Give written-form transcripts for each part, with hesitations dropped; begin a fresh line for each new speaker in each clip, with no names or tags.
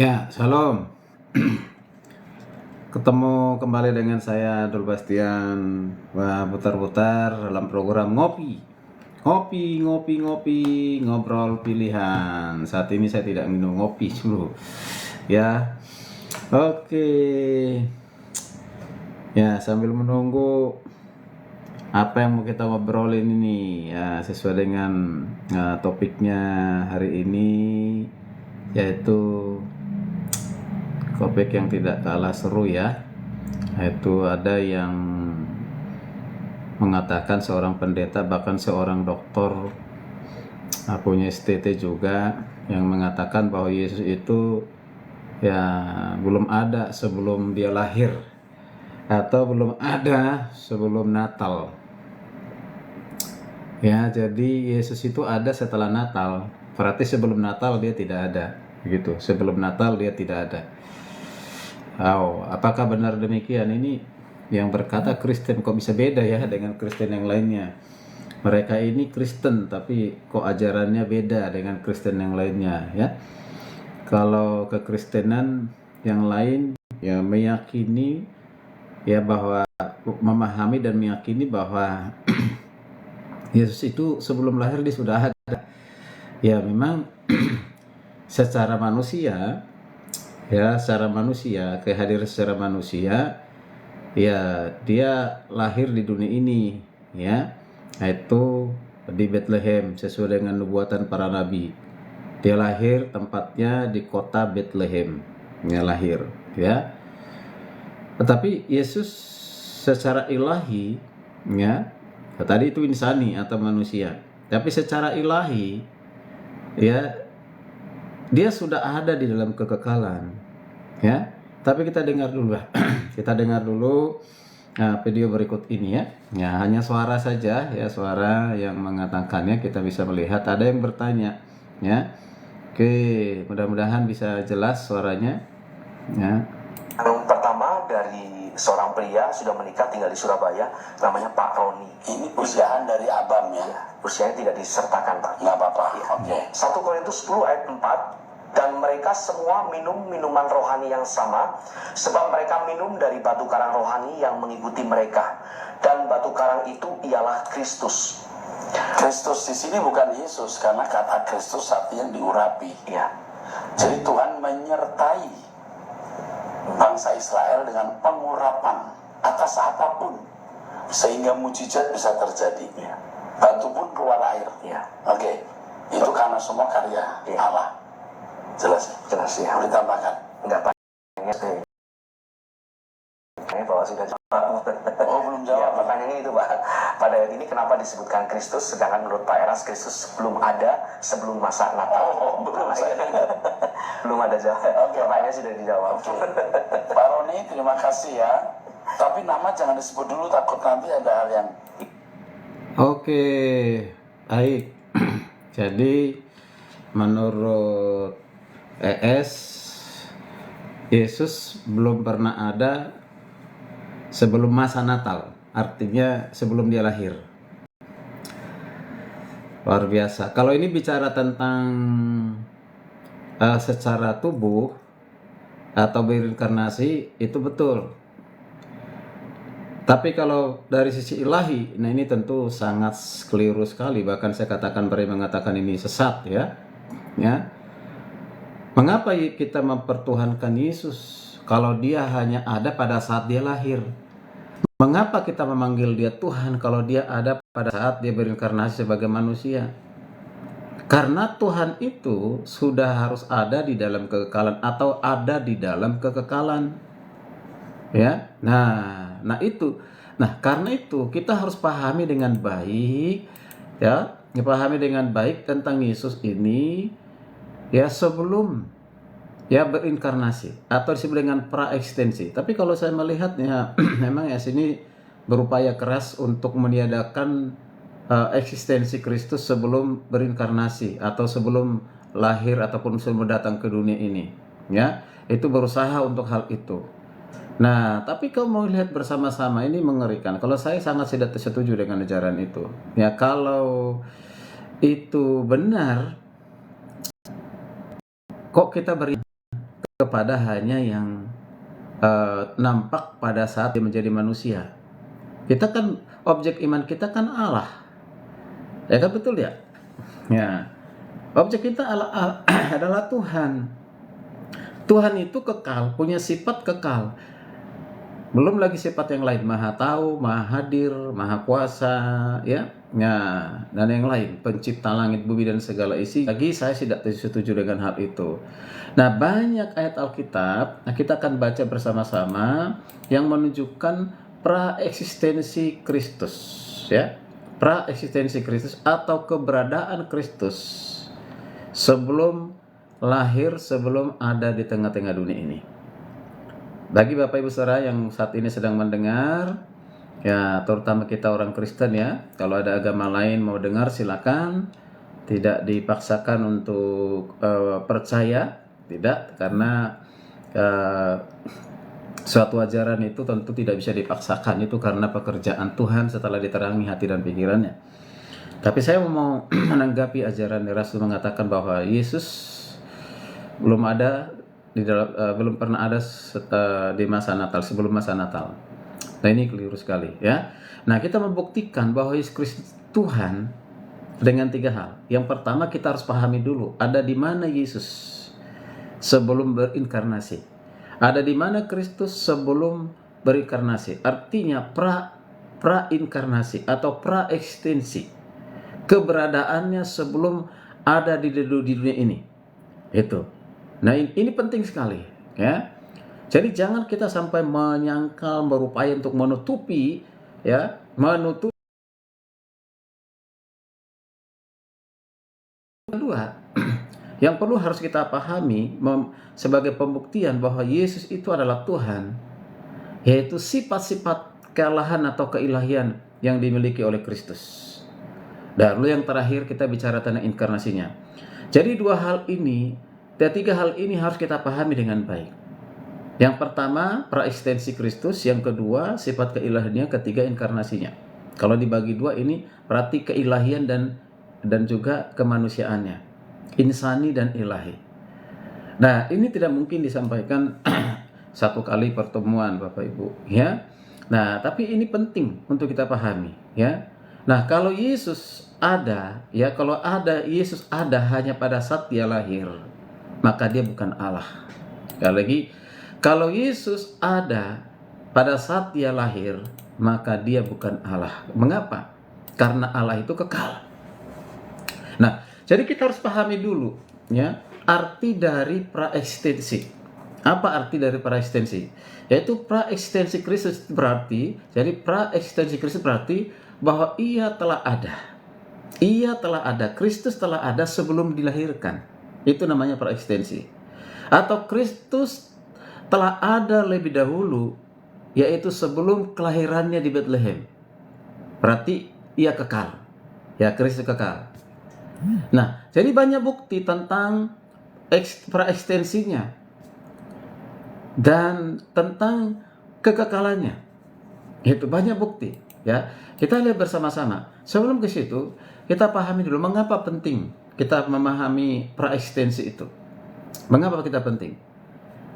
Ya, shalom. Ketemu kembali dengan saya Dul Bastian. Wah, putar-putar dalam program ngopi. Ngopi, ngobrol pilihan. Saat ini saya tidak minum ngopi dulu. Ya. Oke. Ya, sambil menunggu apa yang mau kita ngobrolin ini ya, sesuai dengan topiknya hari ini, yaitu topik yang tidak kalah seru ya, yaitu ada yang mengatakan seorang pendeta, bahkan seorang dokter punya STT juga, yang mengatakan bahwa Yesus itu ya belum ada sebelum dia lahir, atau belum ada sebelum Natal ya. Jadi Yesus itu ada setelah Natal, berarti sebelum Natal dia tidak ada gitu. Sebelum Natal dia tidak ada. Apakah benar demikian? Ini yang berkata Kristen, kok bisa beda ya dengan Kristen yang lainnya? Mereka ini Kristen tapi kok ajarannya beda dengan Kristen yang lainnya ya. Kalau kekristenan yang lain ya meyakini ya bahwa, memahami dan meyakini bahwa Yesus itu sebelum lahir dia sudah ada. Ya memang secara manusia ya, kehadiran secara manusia ya, dia lahir di dunia ini ya, yaitu di Bethlehem sesuai dengan nubuatan para nabi. Dia lahir tempatnya di kota Bethlehem ya, lahir ya. Tetapi Yesus secara ilahi ya, tadi itu insani atau manusia, tapi secara ilahi ya dia sudah ada di dalam kekekalan ya. Tapi kita dengar dulu lah. Kita dengar dulu video berikut ini ya. Ya, hanya suara saja ya, suara yang mengatakannya kita bisa melihat. Ada yang bertanya ya. Oke, mudah-mudahan bisa jelas suaranya ya.
Yang pertama dari seorang pria sudah menikah, tinggal di Surabaya, namanya Pak Roni.
Ini usiaan dari abam ya?
Usianya tidak disertakan, Pak.
Nggak apa-apa.
Ya.
Oke.
1 Korintus 10 ayat 4. Dan mereka semua minum minuman rohani yang sama, sebab mereka minum dari batu karang rohani yang mengikuti mereka. Dan batu karang itu ialah Kristus.
Kristus di sini bukan Yesus, karena kata Kristus artinya diurapi.
Ya.
Jadi Tuhan menyertai bangsa Israel dengan pengurapan atas apapun, sehingga mujizat bisa terjadi.
Ya.
Batu pun keluar air.
Ya.
Oke. Itu karena semua karya
Ya.
Allah. Jelas?
Jelas ya.
Boleh tambahkan?
Enggak, Pak. Bahwa sudah jawab.
Oh, belum
Ya,
jawab.
pertanyaannya itu, Pak. Pada ayat ini kenapa disebutkan Kristus, sedangkan menurut Pak Eras Kristus belum ada sebelum masa Natal?
belum
Nah,
saya
belum ada jawab.
Oke.
Pertanyaannya sudah dijawab.
Pak Roni, terima kasih ya. Tapi nama jangan disebut dulu, takut nanti ada hal yang...
Oke, baik. Jadi menurut ES, Yesus belum pernah ada sebelum masa Natal, artinya sebelum dia lahir. Luar biasa. Kalau ini bicara tentang secara tubuh atau berinkarnasi, itu betul. Tapi kalau dari sisi ilahi, nah ini tentu sangat keliru sekali. Bahkan saya katakan, berani mengatakan ini sesat ya. Ya. Mengapa kita mempertuhankan Yesus kalau dia hanya ada pada saat dia lahir? Mengapa kita memanggil dia Tuhan kalau dia ada pada saat dia berinkarnasi sebagai manusia? Karena Tuhan itu sudah harus ada di dalam kekekalan atau ada di dalam kekekalan. Ya. Nah itu. Nah, karena itu kita harus pahami dengan baik ya, pahami dengan baik tentang Yesus ini ya, sebelum ya berinkarnasi atau disebut dengan praeksistensi. Tapi kalau saya melihatnya memang ya sini berupaya keras untuk meniadakan eksistensi Kristus sebelum berinkarnasi atau sebelum lahir ataupun sebelum datang ke dunia ini ya. Itu berusaha untuk hal itu. Nah, tapi kalau mau lihat bersama-sama ini mengerikan. Kalau saya sangat tidak setuju dengan ajaran itu. Ya, kalau itu benar, kok kita kepada hanya yang nampak pada saat dia menjadi manusia. Kita kan, objek iman kita kan Allah, ya kan, betul ya? Ya, objek kita adalah Tuhan. Tuhan itu kekal, punya sifat kekal. Belum lagi sifat yang lain, maha tahu, maha hadir, maha kuasa, ya. Nah, dan yang lain, pencipta langit, bumi, dan segala isi. Lagi saya tidak setuju dengan hal itu. Nah, banyak ayat Alkitab, kita akan baca bersama-sama yang menunjukkan praeksistensi Kristus, ya. Praeksistensi Kristus atau keberadaan Kristus sebelum lahir, sebelum ada di tengah-tengah dunia ini. Bagi Bapak Ibu Saudara yang saat ini sedang mendengar, ya terutama kita orang Kristen ya, kalau ada agama lain mau dengar silakan, tidak dipaksakan untuk percaya, tidak, karena suatu ajaran itu tentu tidak bisa dipaksakan, itu karena pekerjaan Tuhan setelah diterangi hati dan pikirannya. Tapi saya mau menanggapi ajaran Rasul mengatakan bahwa Yesus belum ada di dalam, belum pernah ada di masa Natal, sebelum masa Natal. Nah, ini keliru sekali ya. Nah, kita membuktikan bahwa Yesus Kristus Tuhan dengan 3 hal. Yang pertama, kita harus pahami dulu ada di mana Yesus sebelum berinkarnasi. Ada di mana Kristus sebelum berinkarnasi. Artinya pra-inkarnasi atau pra-ekstensi. Keberadaannya sebelum ada di dunia ini. Itu. Nah, ini penting sekali ya. Jadi jangan kita sampai menyangkal, berupaya untuk menutupi ya, menutupi. Kedua, yang perlu harus kita pahami sebagai pembuktian bahwa Yesus itu adalah Tuhan, yaitu sifat-sifat kealahan atau keilahian yang dimiliki oleh Kristus. Dan lalu yang terakhir kita bicara tentang inkarnasinya. Jadi 3 hal ini harus kita pahami dengan baik. Yang pertama, praeksistensi Kristus. Yang kedua, sifat keilahiannya. Ketiga, inkarnasinya. Kalau dibagi 2 ini berarti keilahian dan juga kemanusiaannya. Insani dan ilahi. Nah, ini tidak mungkin disampaikan satu kali pertemuan Bapak Ibu, ya. Nah, tapi ini penting untuk kita pahami, ya. Nah, kalau Yesus ada, ya, kalau Yesus ada hanya pada saat dia lahir, maka dia bukan Allah. Sekali lagi, kalau Yesus ada pada saat dia lahir, maka dia bukan Allah. Mengapa? Karena Allah itu kekal. Nah, jadi kita harus pahami dulu ya, arti dari praeksistensi. Apa arti dari praeksistensi? Yaitu praeksistensi Kristus berarti, jadi praeksistensi Kristus berarti bahwa ia telah ada. Ia telah ada, Kristus telah ada sebelum dilahirkan. Itu namanya praeksistensi. Atau Kristus telah ada lebih dahulu, yaitu sebelum kelahirannya di Bethlehem. Berarti ia kekal. Ya, Kristus kekal. Nah, jadi banyak bukti tentang praeksistensinya dan tentang kekekalannya. Itu banyak bukti, ya. Kita lihat bersama-sama. Sebelum ke situ, kita pahami dulu mengapa penting kita memahami praeksistensi itu. Mengapa kita penting?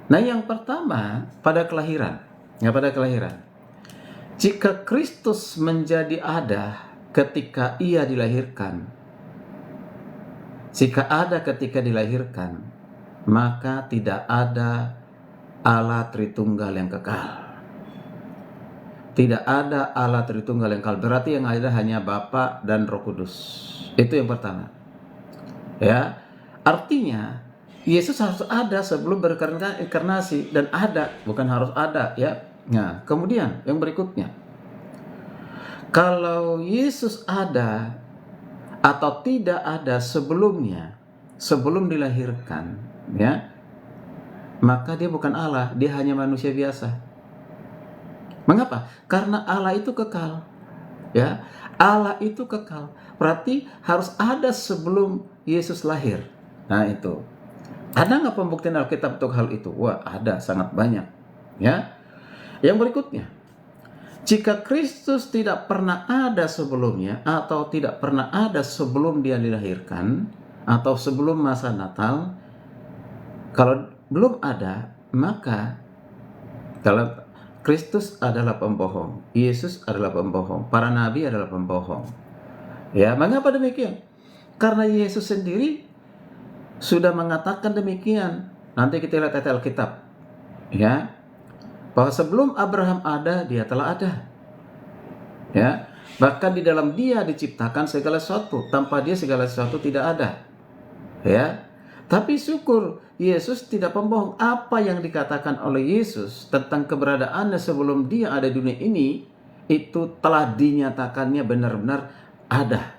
Nah, yang pertama pada kelahiran. Ya, pada kelahiran. Jika Kristus menjadi ada ketika ia dilahirkan, jika ada ketika dilahirkan, maka tidak ada Allah Tritunggal yang kekal. Tidak ada Allah Tritunggal yang kekal. Berarti yang ada hanya Bapa dan Roh Kudus. Itu yang pertama. Ya, artinya Yesus harus ada sebelum berinkarnasi, dan ada, bukan harus ada ya. Nah, kemudian yang berikutnya, kalau Yesus ada atau tidak ada sebelumnya, sebelum dilahirkan, ya, maka dia bukan Allah, dia hanya manusia biasa. Mengapa? Karena Allah itu kekal, ya. Allah itu kekal, berarti harus ada sebelum Yesus lahir. Nah, itu. Ada nggak pembuktian Alkitab untuk hal itu? Wah, ada, sangat banyak. Ya. Yang berikutnya, jika Kristus tidak pernah ada sebelumnya atau tidak pernah ada sebelum dia dilahirkan atau sebelum masa Natal, kalau belum ada, maka dalam Kristus adalah pembohong, Yesus adalah pembohong, para nabi adalah pembohong. Ya, mengapa demikian? Karena Yesus sendiri sudah mengatakan demikian. Nanti kita lihat ayat Alkitab, ya, bahwa sebelum Abraham ada, dia telah ada. Ya, bahkan di dalam dia diciptakan segala sesuatu, tanpa dia segala sesuatu tidak ada. Ya, tapi syukur Yesus tidak pembohong. Apa yang dikatakan oleh Yesus tentang keberadaannya sebelum dia ada di dunia ini, itu telah dinyatakannya benar-benar ada.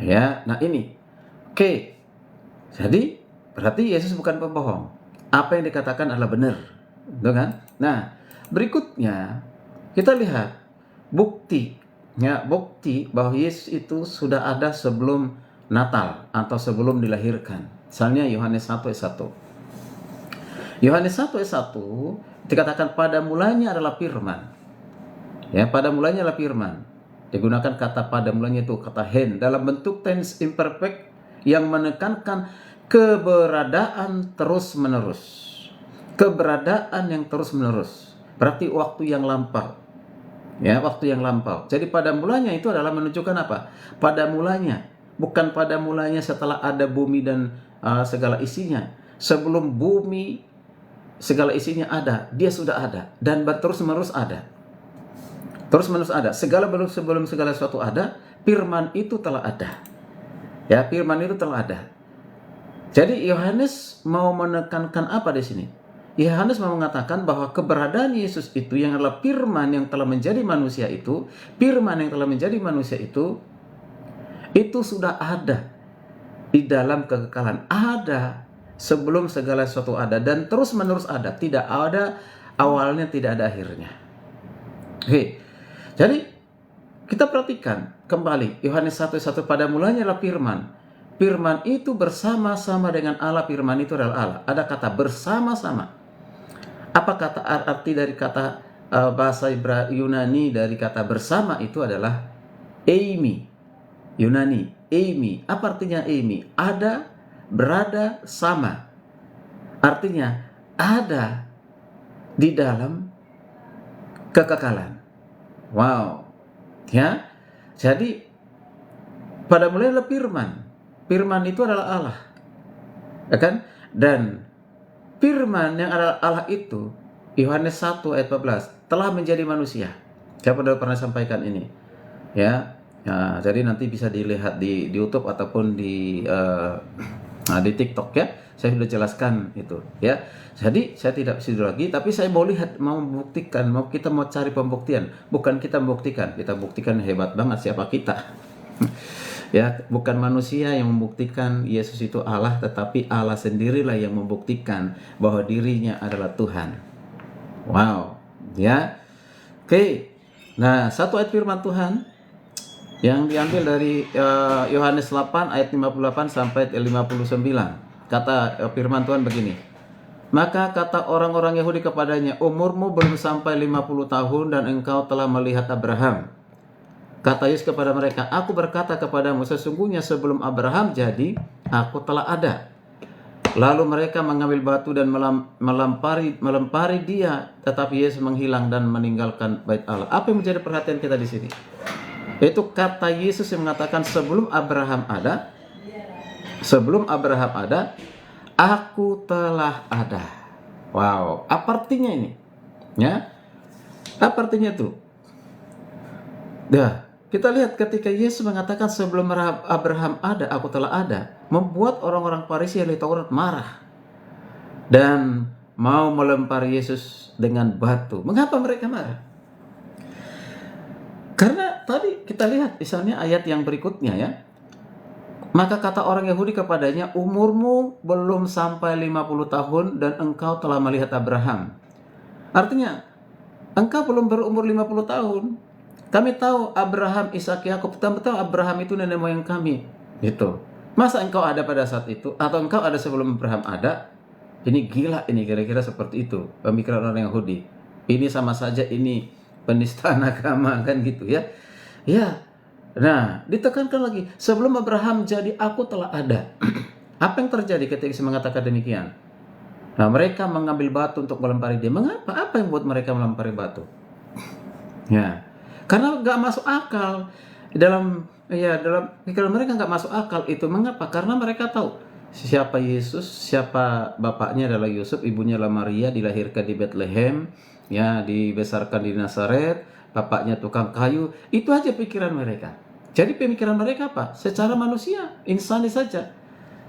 Ya, nah ini. Oke. Jadi, berarti Yesus bukan pembohong. Apa yang dikatakan adalah benar. Betul kan? Nah, berikutnya kita lihat bukti. Ya, bukti bahwa Yesus itu sudah ada sebelum Natal atau sebelum dilahirkan. Misalnya Yohanes 1 ayat 1. Yohanes 1 ayat 1 dikatakan pada mulanya adalah firman. Ya, pada mulanya adalah firman. Digunakan kata pada mulanya itu kata hen dalam bentuk tense imperfect yang menekankan keberadaan terus-menerus. Keberadaan yang terus-menerus. Berarti waktu yang lampau. Ya, waktu yang lampau. Jadi pada mulanya itu adalah menunjukkan apa? Pada mulanya, bukan pada mulanya setelah ada bumi dan segala isinya. Sebelum bumi segala isinya ada, dia sudah ada dan terus-menerus ada. Terus-menerus ada. Sebelum segala sesuatu ada, firman itu telah ada. Ya, firman itu telah ada. Jadi Yohanes mau menekankan apa di sini? Yohanes mau mengatakan bahwa keberadaan Yesus itu yang adalah firman yang telah menjadi manusia itu, firman yang telah menjadi manusia itu sudah ada di dalam kekekalan. Ada sebelum segala sesuatu ada dan terus menerus ada. Tidak ada awalnya, tidak ada akhirnya. Oke. Jadi kita perhatikan kembali Yohanes 1:1 pada mulanya adalah firman. Firman itu bersama-sama dengan Allah. Firman itu adalah Allah. Ada kata bersama-sama. Apa kata arti dari kata bahasa Yunani dari kata bersama itu adalah eimi. Yunani, eimi. Apa artinya eimi? Ada, berada, sama. Artinya ada di dalam kekekalan. Wow. Ya. Jadi pada mulanya adalah firman. Firman itu adalah Allah. Ya kan? Dan firman yang adalah Allah itu, Yohanes 1 ayat 14, telah menjadi manusia. Saya pernah sampaikan ini. Ya. Nah, jadi nanti bisa dilihat di YouTube ataupun di TikTok ya. Saya sudah jelaskan itu ya. Jadi saya tidak situ lagi, tapi saya mau lihat, mau membuktikan, kita mau cari pembuktian. Bukan kita membuktikan, kita buktikan hebat banget siapa kita. Ya, bukan manusia yang membuktikan Yesus itu Allah, tetapi Allah sendirilah yang membuktikan bahwa dirinya adalah Tuhan. Wow, ya. Oke. Nah, satu ayat firman Tuhan yang diambil dari Yohanes 8 ayat 58 sampai 59. Kata firman Tuhan begini. Maka kata orang-orang Yahudi kepadanya, umurmu belum sampai 50 tahun dan engkau telah melihat Abraham. Kata Yesus kepada mereka, aku berkata kepadamu, sesungguhnya sebelum Abraham jadi, aku telah ada. Lalu mereka mengambil batu dan melempari dia, tetapi Yesus menghilang dan meninggalkan bait Allah. Apa yang menjadi perhatian kita di sini? Itu kata Yesus yang mengatakan sebelum Abraham ada, aku telah ada. Wow, apa artinya ini? Ya, apa artinya itu? Dah, kita lihat ketika Yesus mengatakan sebelum Abraham ada, aku telah ada, membuat orang-orang Farisi ahli Taurat marah dan mau melempari Yesus dengan batu. Mengapa mereka marah? Karena tadi kita lihat misalnya ayat yang berikutnya ya. Maka kata orang Yahudi kepadanya, umurmu belum sampai 50 tahun dan engkau telah melihat Abraham. Artinya, engkau belum berumur 50 tahun. Kami tahu Abraham, Ishak, Yakub, kami tahu Abraham itu nenek moyang kami. Gitu. Masa engkau ada pada saat itu atau engkau ada sebelum Abraham ada? Ini gila ini, kira-kira seperti itu pemikiran orang Yahudi. Ini sama saja ini penistaan agama kan gitu ya. Ya. Nah, ditekankan lagi, sebelum Abraham jadi aku telah ada. Apa yang terjadi ketika saya mengatakan demikian? Nah, mereka mengambil batu untuk melempari dia. Mengapa? Apa yang buat mereka melempari batu? Ya, karena nggak masuk akal dalam pikiran mereka nggak masuk akal itu. Mengapa? Karena mereka tahu siapa Yesus, siapa bapaknya adalah Yusuf, ibunya adalah Maria, dilahirkan di Bethlehem, ya, dibesarkan di Nazaret, bapaknya tukang kayu. Itu aja pikiran mereka. Jadi pemikiran mereka apa? Secara manusia, insani saja.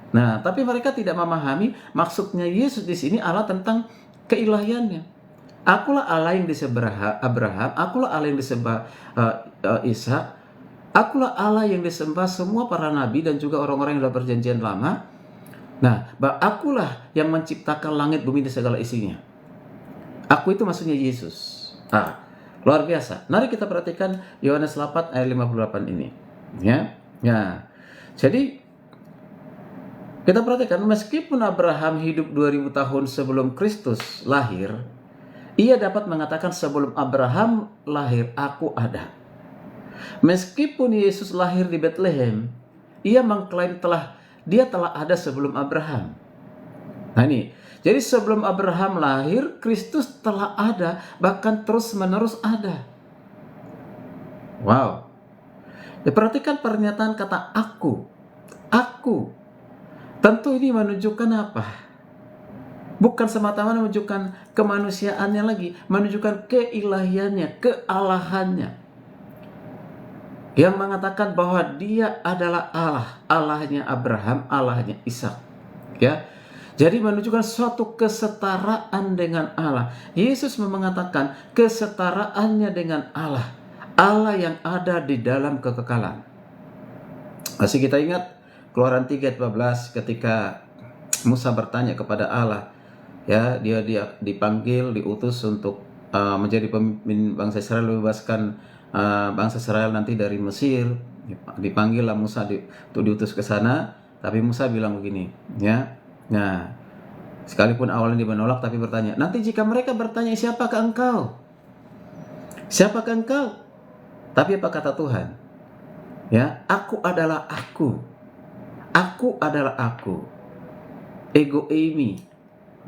Nah, tapi mereka tidak memahami maksudnya Yesus di sini Allah tentang keilahiannya. Akulah Allah yang disembah Abraham, akulah Allah yang disembah Ishak, akulah Allah yang disembah semua para nabi dan juga orang-orang yang dalam perjanjian lama. Nah, akulah yang menciptakan langit bumi dan segala isinya. Aku itu maksudnya Yesus. Luar biasa. Mari kita perhatikan Yohanes 8 ayat 58 ini. Ya. Jadi kita perhatikan, meskipun Abraham hidup 2000 tahun sebelum Kristus lahir, ia dapat mengatakan sebelum Abraham lahir, aku ada. Meskipun Yesus lahir di Bethlehem, ia mengklaim dia telah ada sebelum Abraham. Nah ini, jadi sebelum Abraham lahir, Kristus telah ada, bahkan terus-menerus ada. Wow. Ya, perhatikan pernyataan kata aku. Tentu ini menunjukkan apa? Bukan semata-mata menunjukkan kemanusiaannya lagi, menunjukkan keilahiannya, kealahannya. Yang mengatakan bahwa dia adalah Allah, Allahnya Abraham, Allahnya Ishak. Ya. Jadi menunjukkan suatu kesetaraan dengan Allah. Yesus mengatakan kesetaraannya dengan Allah, Allah yang ada di dalam kekekalan. Masih kita ingat Keluaran 3:12 ketika Musa bertanya kepada Allah, ya, dia dipanggil, diutus untuk menjadi pemimpin bangsa Israel, membebaskan bangsa Israel nanti dari Mesir. Dipanggillah Musa untuk diutus ke sana, tapi Musa bilang begini, ya. Nah, sekalipun awalnya dia menolak, tapi bertanya, nanti jika mereka bertanya, siapakah engkau? Siapakah engkau? Tapi apa kata Tuhan? Ya, aku adalah aku. Aku adalah aku. Ego eimi.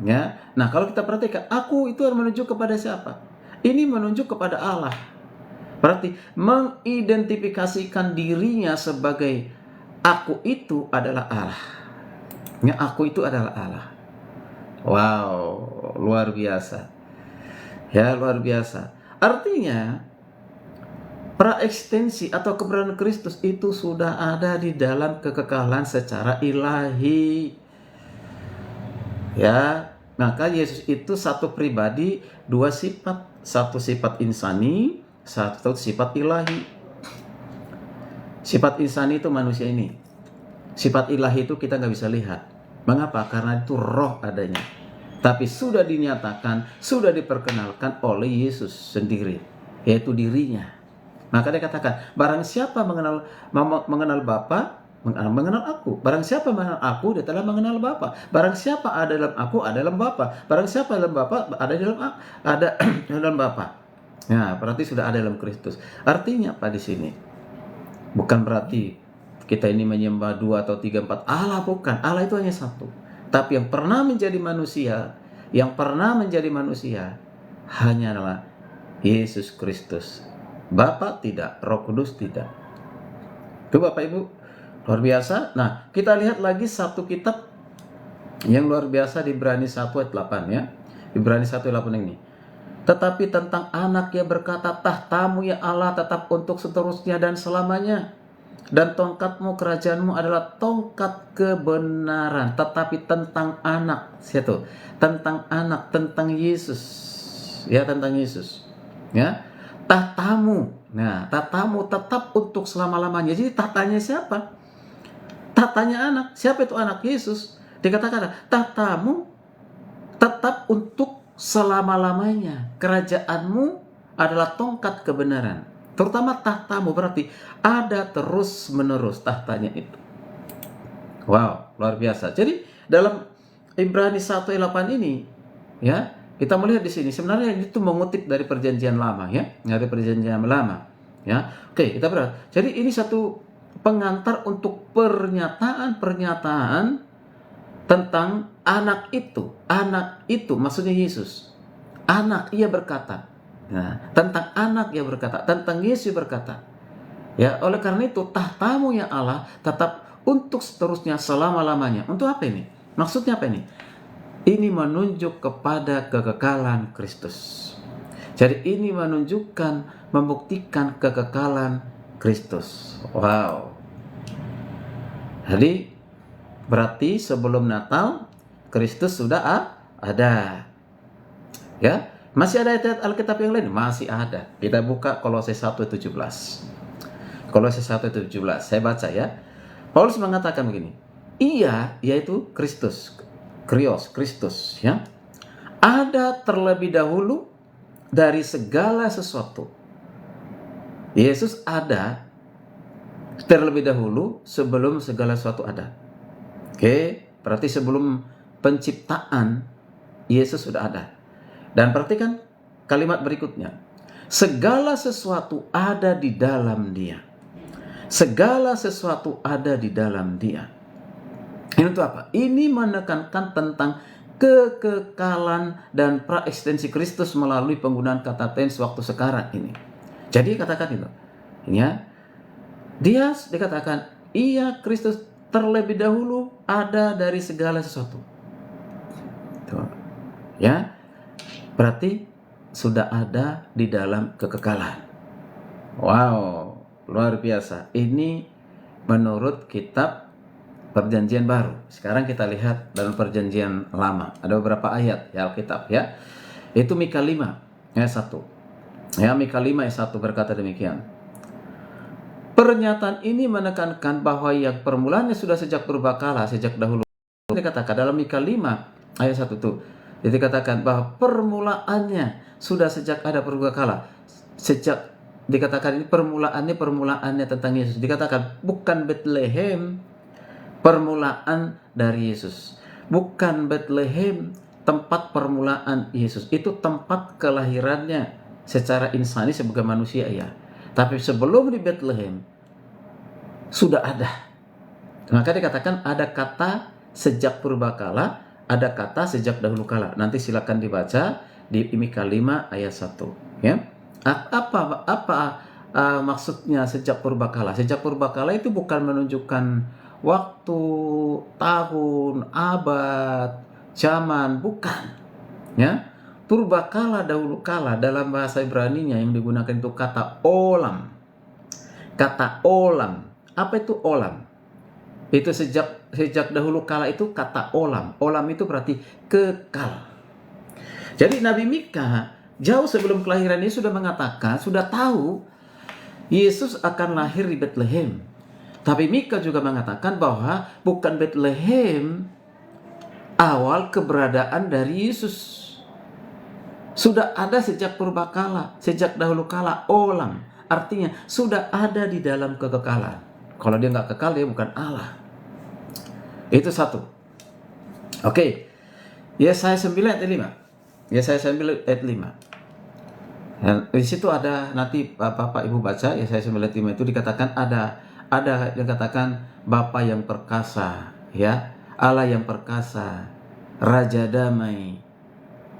Ya. Nah, kalau kita perhatikan, aku itu menunjuk kepada siapa? Ini menunjuk kepada Allah. Berarti mengidentifikasikan dirinya sebagai aku itu adalah Allah. Ya, aku itu adalah Allah. Wow, luar biasa. Ya, luar biasa. Artinya praekstensi atau keberadaan Kristus itu sudah ada di dalam kekekalan secara ilahi. Ya, maka Yesus itu satu pribadi, dua sifat, satu sifat insani, satu sifat ilahi. Sifat insani itu manusia ini. Sifat ilahi itu kita nggak bisa lihat. Mengapa? Karena itu roh adanya. Tapi sudah dinyatakan, sudah diperkenalkan oleh Yesus sendiri, yaitu dirinya. Maka dia katakan, barang siapa mengenal Bapa, mengenal aku. Barang siapa mengenal aku, dia telah mengenal Bapa. Barang siapa ada dalam aku, ada dalam Bapa. Barang siapa dalam Bapa, ada dalam Bapa. Nah, berarti sudah ada dalam Kristus. Artinya apa di sini? Bukan berarti kita ini menyembah 2 atau 3, 4 Allah, bukan. Allah itu hanya satu. Tapi yang pernah menjadi manusia, hanyalah Yesus Kristus. Bapa tidak, Roh Kudus tidak. Itu Bapak Ibu, luar biasa. Nah, kita lihat lagi satu kitab yang luar biasa di Ibrani 1 ayat 8 ya. Ibrani 1 ayat 8 ini. Tetapi tentang anak ia berkata, tahtamu ya Allah tetap untuk seterusnya dan selamanya. Dan tongkatmu, kerajaanmu adalah tongkat kebenaran. Tetapi tentang anak, tentang anak, tentang Yesus. Ya, tentang Yesus. Ya. Tahtamu. Nah, tahtamu tetap untuk selama-lamanya. Jadi tahtanya siapa? Tahtanya anak. Siapa itu anak? Yesus. Dikatakan tahtamu tetap untuk selama-lamanya. Kerajaanmu adalah tongkat kebenaran. Terutama tahtamu berarti ada terus-menerus tahtanya itu. Wow, luar biasa. Jadi dalam Ibrani 1 ayat 8 ini, ya, kita melihat di sini sebenarnya itu mengutip dari perjanjian lama, ya, dari perjanjian lama, ya. Oke, kita berarti. Jadi ini satu pengantar untuk pernyataan tentang anak itu maksudnya Yesus. Anak, ia berkata. Nah, tentang anak ia berkata, tentang Yesus berkata. Ya, oleh karena itu tahtamu ya Allah tetap untuk seterusnya selama-lamanya. Untuk apa ini? Maksudnya apa ini? Ini menunjuk kepada kekekalan Kristus. Jadi ini menunjukkan, membuktikan kekekalan Kristus. Wow. Jadi berarti sebelum Natal Kristus sudah ada. Ya, masih ada ayat Alkitab yang lain? Masih ada. Kita buka Kolose 1:17. Kolose 1:17. Saya baca ya. Paulus mengatakan begini. Ia, yaitu Kristus, Kristus, ya. Ada terlebih dahulu dari segala sesuatu. Yesus ada terlebih dahulu sebelum segala sesuatu ada. Oke, berarti sebelum penciptaan Yesus sudah ada. Dan perhatikan kalimat berikutnya. Segala sesuatu ada di dalam Dia. Segala sesuatu ada di dalam Dia. Ini untuk apa? Ini menekankan tentang kekekalan dan praeksistensi Kristus melalui penggunaan kata tense waktu sekarang ini. Jadi katakan itu. Ya. Dia dikatakan, ia Kristus terlebih dahulu ada dari segala sesuatu. Tuh. Ya. Berarti sudah ada di dalam kekekalan. Wow, luar biasa. Ini menurut kitab Perjanjian Baru. Sekarang kita lihat dalam Perjanjian Lama. Ada beberapa ayat ya Alkitab ya. Itu Mika 5 ayat 1. Ya, Mika 5 ayat 1 berkata demikian. Pernyataan ini menekankan bahwa yang permulaannya sudah sejak purbakala, sejak dahulu. Dikatakan dalam Mika 5 ayat 1 itu. Dikatakan bahwa permulaannya sudah sejak ada purbakala. Sejak dikatakan ini permulaannya tentang Yesus. Dikatakan bukan Bethlehem permulaan dari Yesus. Bukan Bethlehem tempat permulaan Yesus. Itu tempat kelahirannya secara insani sebagai manusia ya. Tapi sebelum di Bethlehem sudah ada. Maka dikatakan ada kata sejak purbakala, ada kata sejak dahulu kala. Nanti silakan dibaca di Mika 5 ayat 1 ya. Apa maksudnya sejak purbakala? Sejak purbakala itu bukan menunjukkan waktu, tahun, abad, zaman, bukan. Ya. Purbakala dahulu kala dalam bahasa Ibrani-nya yang digunakan itu kata olam. Kata olam. Apa itu olam? Itu sejak dahulu kala itu kata olam. Olam itu berarti kekal. Jadi Nabi Mika jauh sebelum kelahiran ini sudah mengatakan, sudah tahu Yesus akan lahir di Bethlehem. Tapi Mika juga mengatakan bahwa bukan Bethlehem awal keberadaan dari Yesus. Sudah ada sejak purbakala, sejak dahulu kala, olam. Artinya sudah ada di dalam kekekalan. Kalau dia nggak kekal, dia bukan Allah. Itu satu. Oke. Yesaya 9 ayat 5. Yesaya 9 ayat 5. Dan di situ ada, nanti Bapak Ibu baca, Yesaya 9 ayat 5 itu dikatakan ada dikatakan Bapa yang perkasa, ya, Allah yang perkasa, Raja damai,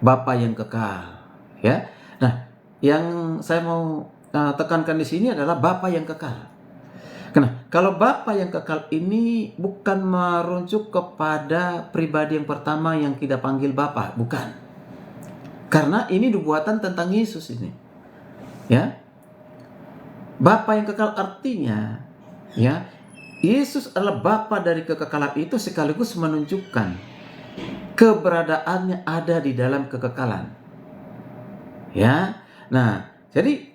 Bapa yang kekal, ya. Nah, yang saya mau tekankan di sini adalah Bapa yang kekal. Nah, kalau Bapa yang kekal ini bukan merujuk kepada pribadi yang pertama yang kita panggil Bapa, bukan. Karena ini nubuatan tentang Yesus ini. Ya. Bapa yang kekal artinya, ya, Yesus adalah Bapa dari kekekalan itu sekaligus menunjukkan keberadaannya ada di dalam kekekalan. Ya. Nah, jadi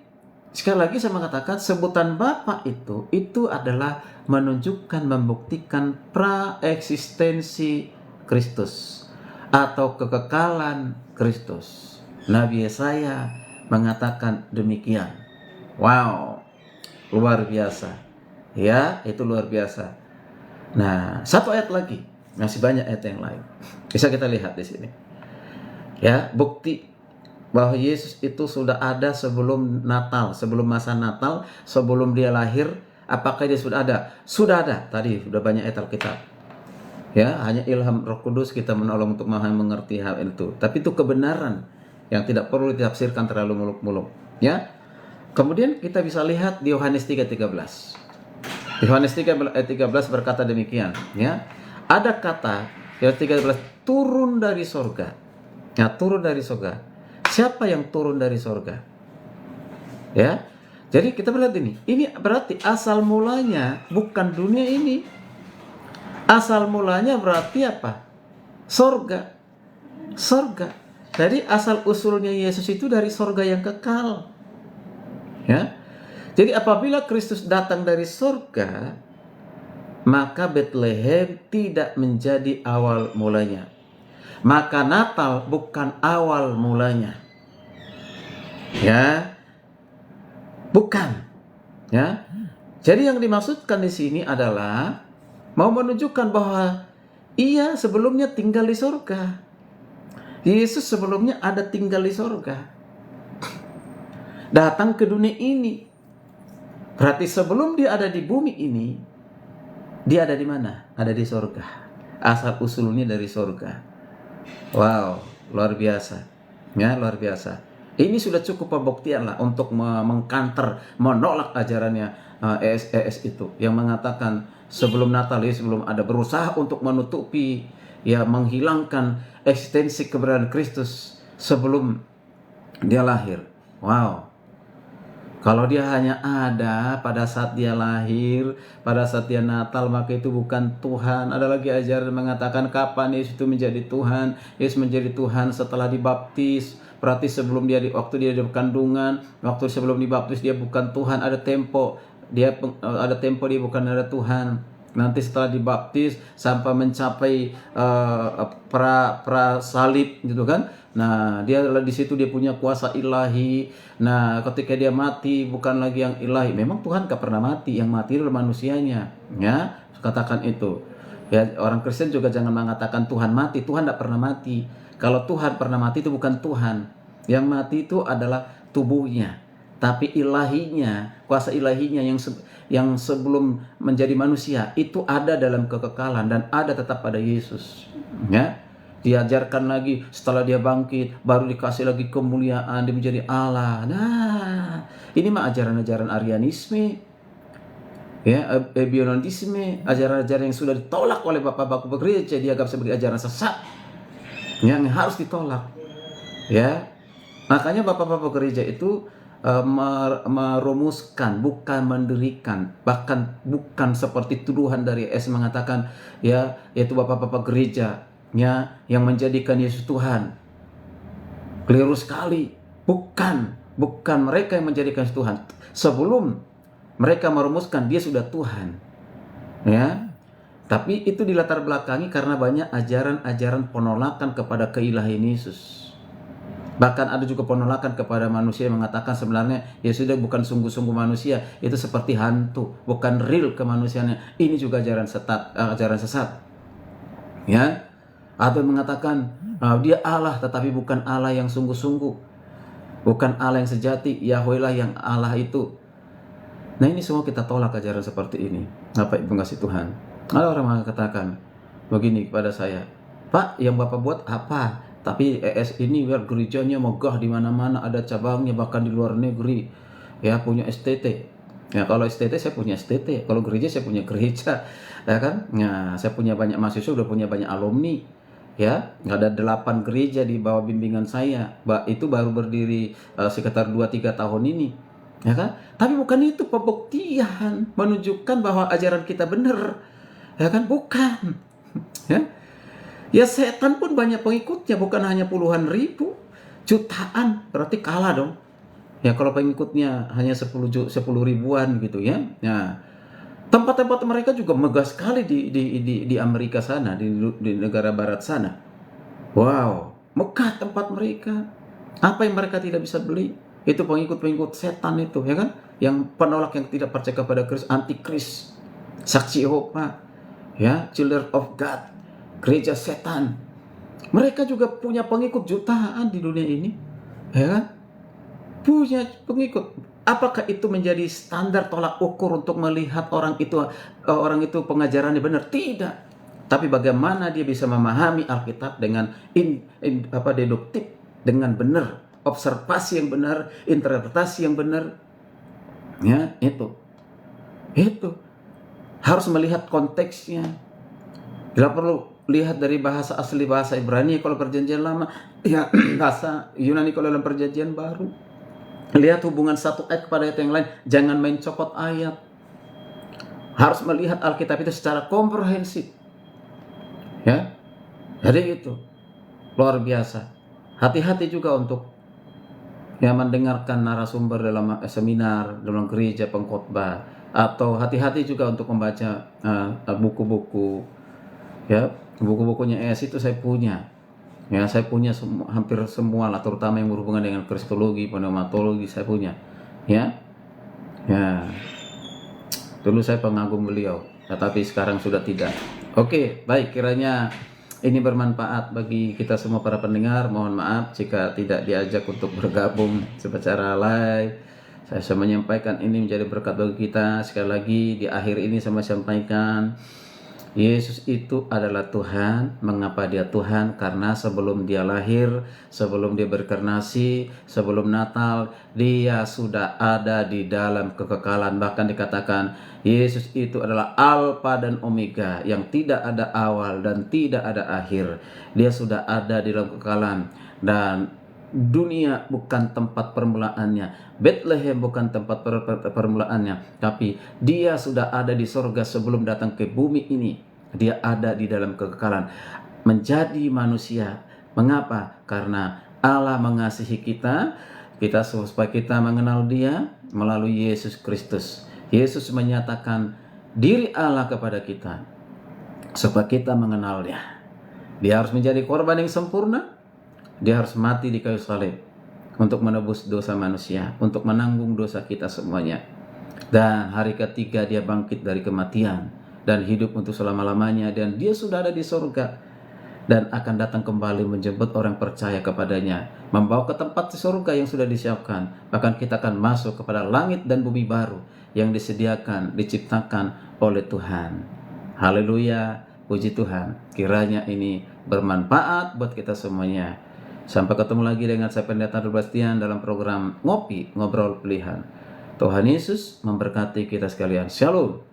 sekali lagi saya mengatakan sebutan Bapa itu adalah menunjukkan, membuktikan praeksistensi Kristus atau kekekalan Kristus. Nabi Yesaya mengatakan demikian. Wow, luar biasa. Ya, itu luar biasa. Nah, satu ayat lagi. Masih banyak ayat yang lain. Bisa kita lihat di sini. Ya, bukti bahwa Yesus itu sudah ada sebelum Natal, sebelum masa Natal, sebelum dia lahir. Apakah dia sudah ada? Sudah ada. Tadi sudah banyak ayat Alkitab. Ya, hanya ilham Roh Kudus kita menolong untuk memahami mengerti hal itu. Tapi itu kebenaran yang tidak perlu ditafsirkan terlalu muluk-muluk. Ya. Kemudian kita bisa lihat di Yohanes 3:13. Yohanes 3:13 berkata demikian, ya. Ada kata Yohanes 13 turun dari sorga. Ya, turun dari sorga. Siapa yang turun dari sorga? Ya. Jadi kita melihat ini. Ini berarti asal mulanya bukan dunia ini. Asal mulanya berarti apa? Sorga. Sorga. Jadi asal usulnya Yesus itu dari sorga yang kekal. Ya. Jadi apabila Kristus datang dari sorga, maka Bethlehem tidak menjadi awal mulanya. Maka Natal bukan awal mulanya. Ya. Bukan. Ya. Jadi yang dimaksudkan di sini adalah mau menunjukkan bahwa ia sebelumnya tinggal di sorga. Yesus sebelumnya ada tinggal di sorga. Datang ke dunia ini. Berarti sebelum dia ada di bumi ini, dia ada di mana? Ada di sorga. Asal usulnya dari sorga. Wow, luar biasa. Ya, luar biasa. Ini sudah cukup pembuktian lah untuk mengkanter, menolak ajarannya ES itu. Yang mengatakan sebelum Natal, sebelum ada berusaha untuk menutupi, ya menghilangkan eksistensi keberadaan Kristus sebelum dia lahir. Wow. Kalau dia hanya ada pada saat dia lahir, pada saat dia Natal, maka itu bukan Tuhan. Ada lagi ajaran mengatakan kapan Yesus itu menjadi Tuhan. Yesus menjadi Tuhan setelah dibaptis. Berarti sebelum dia waktu dia di kandungan, waktu sebelum dibaptis dia bukan Tuhan. Ada tempo dia bukan ada Tuhan. Nanti setelah dibaptis sampai mencapai pra salib gitu kan. Nah, dia di situ dia punya kuasa ilahi. Nah, ketika dia mati bukan lagi yang ilahi. Memang Tuhan gak pernah mati, yang mati adalah manusianya. Ya, katakan itu. Ya, orang Kristen juga jangan mengatakan Tuhan mati. Tuhan gak pernah mati. Kalau Tuhan pernah mati itu bukan Tuhan. Yang mati itu adalah tubuhnya. Tapi ilahinya, kuasa ilahinya yang sebelum menjadi manusia itu ada dalam kekekalan dan ada tetap pada Yesus. Ya. Diajarkan lagi setelah dia bangkit baru dikasih lagi kemuliaan, dia menjadi Allah. Nah, ini mah ajaran-ajaran Arianisme, ya, Ebionisme, ajaran-ajaran yang sudah ditolak oleh bapak-bapak gereja, dianggap sebagai ajaran sesat yang harus ditolak. Ya, makanya bapak-bapak gereja itu merumuskan, bukan mendirikan, bahkan bukan seperti tuduhan dari S mengatakan, ya, yaitu bapak-bapak gereja yang menjadikan Yesus Tuhan. Keliru sekali. Bukan mereka yang menjadikan Yesus Tuhan. Sebelum mereka merumuskan dia sudah Tuhan. Ya. Tapi itu dilatar belakangi karena banyak ajaran-ajaran penolakan kepada keilahian Yesus. Bahkan ada juga penolakan kepada manusia yang mengatakan sebenarnya Yesus sudah bukan sungguh-sungguh manusia, itu seperti hantu, bukan real kemanusiaannya. Ini juga ajaran sesat. Ya. Atau mengatakan dia Allah tetapi bukan Allah yang sungguh-sungguh, bukan Allah yang sejati. Yahweh lah yang Allah itu. Nah, ini semua kita tolak ajaran seperti ini. Bapak Ibu kasih Tuhan. Ada orang mengatakan begini kepada saya, Pak, yang Bapak buat apa? Tapi ES ini biar gerejanya megah di mana-mana, ada cabangnya bahkan di luar negeri. Ya, punya STT. Ya, kalau STT saya punya STT, kalau gereja saya punya gereja. Ya kan? Nah, saya punya banyak mahasiswa, udah punya banyak alumni. Ya, ada 8 gereja di bawah bimbingan saya. Itu baru berdiri sekitar 2-3 tahun ini. Ya kan? Tapi bukan itu pembuktian menunjukkan bahwa ajaran kita benar. Ya kan? Bukan. Ya. Ya, setan pun banyak pengikutnya, bukan hanya puluhan ribu, jutaan. Berarti kalah dong. Ya, kalau pengikutnya hanya 10 ribuan gitu ya. Nah, tempat-tempat mereka juga megah sekali di Amerika sana, di negara barat sana. Wow, megah tempat mereka. Apa yang mereka tidak bisa beli? Itu pengikut-pengikut setan itu, ya kan? Yang penolak, yang tidak percaya kepada Kristus, antikris, saksi Yehova, ya, Children of God, gereja setan. Mereka juga punya pengikut jutaan di dunia ini, ya kan? Punya pengikut. Apakah itu menjadi standar tolak ukur untuk melihat orang itu pengajarannya benar? Tidak. Tapi bagaimana dia bisa memahami Alkitab dengan deduktif, dengan benar, observasi yang benar, interpretasi yang benar. Ya, itu harus melihat konteksnya. Tidak perlu lihat dari bahasa asli bahasa Ibrani kalau perjanjian lama, ya bahasa Yunani kalau dalam perjanjian baru. Lihat hubungan satu ayat kepada ayat yang lain, jangan main copot ayat. Harus melihat Alkitab itu secara komprehensif. Ya, jadi itu luar biasa. Hati-hati juga untuk mendengarkan narasumber dalam seminar, dalam gereja, pengkhotbah, atau hati-hati juga untuk membaca buku-buku. Ya, buku-bukunya ES itu saya punya. Ya, saya punya hampir semua lah, terutama yang berhubungan dengan kristologi, pneumatologi saya punya. Ya, dulu saya pengagum beliau, tetapi sekarang sudah tidak. Oke, baik, kiranya ini bermanfaat bagi kita semua para pendengar. Mohon maaf jika tidak diajak untuk bergabung secara live. Saya menyampaikan ini menjadi berkat bagi kita. Sekali lagi di akhir ini saya sampaikan, Yesus itu adalah Tuhan. Mengapa dia Tuhan? Karena sebelum dia lahir, sebelum dia berinkarnasi, sebelum Natal, dia sudah ada di dalam kekekalan. Bahkan dikatakan Yesus itu adalah Alfa dan Omega, yang tidak ada awal dan tidak ada akhir. Dia sudah ada di dalam kekekalan, dan dunia bukan tempat permulaannya, Bethlehem bukan tempat permulaannya, tapi dia sudah ada di sorga sebelum datang ke bumi ini. Dia ada di dalam kekekalan, menjadi manusia. Mengapa? Karena Allah mengasihi kita supaya kita mengenal dia melalui Yesus Kristus. Yesus menyatakan diri Allah kepada kita supaya kita mengenal dia. Dia harus menjadi korban yang sempurna. Dia harus mati di kayu salib untuk menebus dosa manusia, untuk menanggung dosa kita semuanya. Dan hari ketiga dia bangkit dari kematian dan hidup untuk selama-lamanya. Dan dia sudah ada di surga dan akan datang kembali menjemput orang percaya kepadanya, membawa ke tempat di surga yang sudah disiapkan. Bahkan kita akan masuk kepada langit dan bumi baru yang disediakan, diciptakan oleh Tuhan. Haleluya, puji Tuhan. Kiranya ini bermanfaat buat kita semuanya. Sampai ketemu lagi dengan saya Pendeta Bastian dalam program Ngopi Ngobrol Pilihan. Tuhan Yesus memberkati kita sekalian. Shalom.